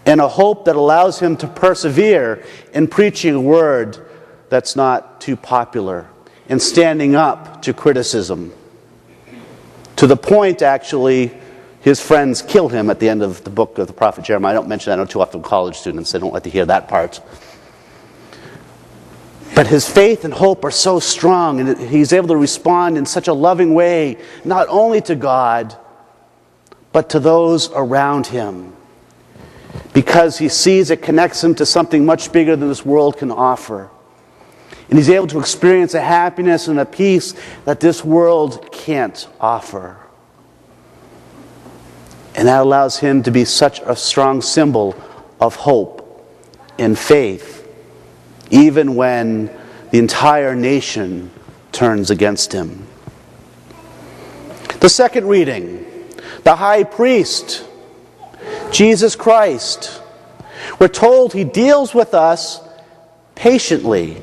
and a hope that allows him to persevere in preaching a word that's not too popular and standing up to criticism. To the point, actually, his friends kill him at the end of the book of the prophet Jeremiah. I don't mention that. I know too often college students, they don't like to hear that part. But his faith and hope are so strong, and he's able to respond in such a loving way, not only to God, but to those around him, because he sees it connects him to something much bigger than this world can offer. And he's able to experience a happiness and a peace that this world can't offer. And that allows him to be such a strong symbol of hope and faith, even when the entire nation turns against him. The second reading, the high priest, Jesus Christ. We're told he deals with us patiently.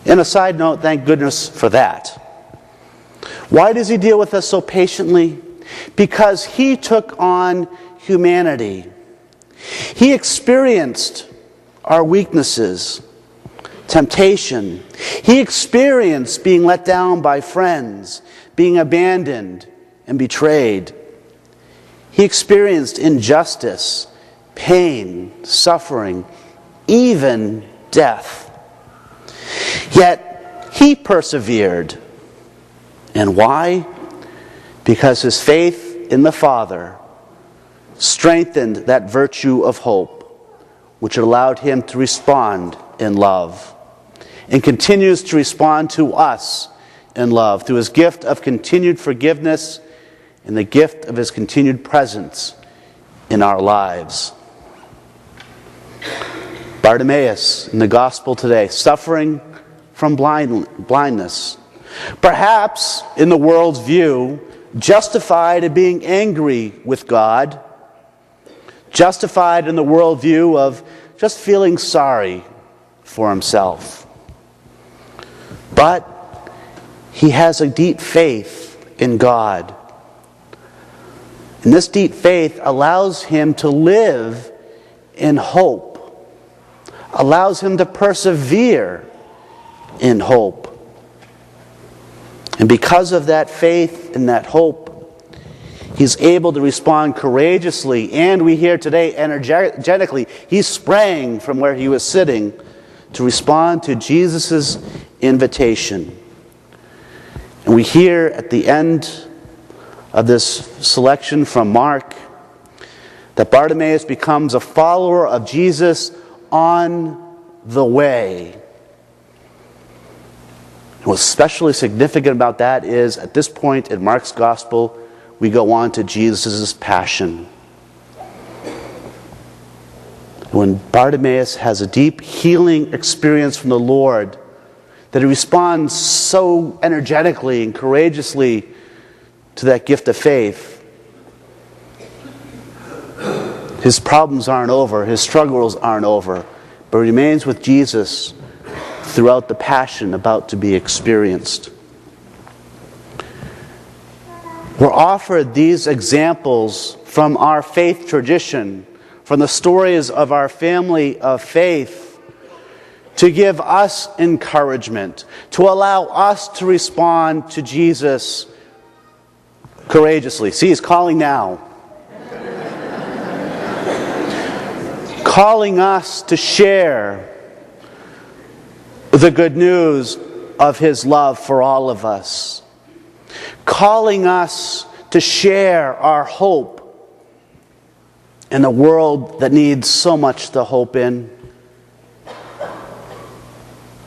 And a side note, thank goodness for that. Why does he deal with us so patiently? Because he took on humanity. He experienced our weaknesses, temptation. He experienced being let down by friends, being abandoned and betrayed. He experienced injustice, pain, suffering, even death. Yet he persevered. And why? Because his faith in the Father strengthened that virtue of hope, which allowed him to respond in love, and continues to respond to us in love through his gift of continued forgiveness and the gift of his continued presence in our lives. Bartimaeus in the gospel today, suffering from blindness, perhaps in the world's view, justified in being angry with God, justified in the worldview of just feeling sorry for himself. But he has a deep faith in God. And this deep faith allows him to live in hope, allows him to persevere in hope. And because of that faith and that hope, he's able to respond courageously, and we hear today energetically. He sprang from where he was sitting to respond to Jesus' invitation. And we hear at the end of this selection from Mark that Bartimaeus becomes a follower of Jesus on the way. And what's especially significant about that is, at this point in Mark's gospel, we go on to Jesus' passion. When Bartimaeus has a deep healing experience from the Lord, that he responds so energetically and courageously to that gift of faith, his problems aren't over, his struggles aren't over, but he remains with Jesus throughout the passion about to be experienced. We're offered these examples from our faith tradition, from the stories of our family of faith, to give us encouragement, to allow us to respond to Jesus courageously. See, he's calling now. Calling us to share the good news of his love for all of us. Calling us to share our hope in a world that needs so much to hope in.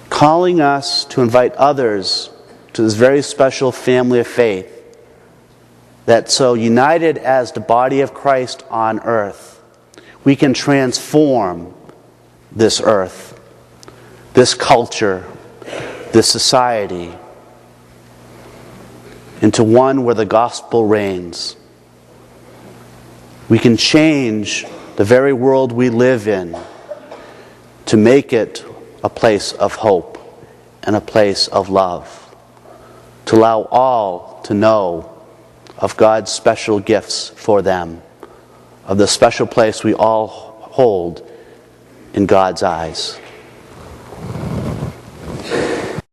Calling us to invite others to this very special family of faith, that so united as the body of Christ on earth, we can transform this earth, this culture, this society, into one where the gospel reigns. We can change the very world we live in to make it a place of hope and a place of love, to allow all to know of God's special gifts for them, of the special place we all hold in God's eyes.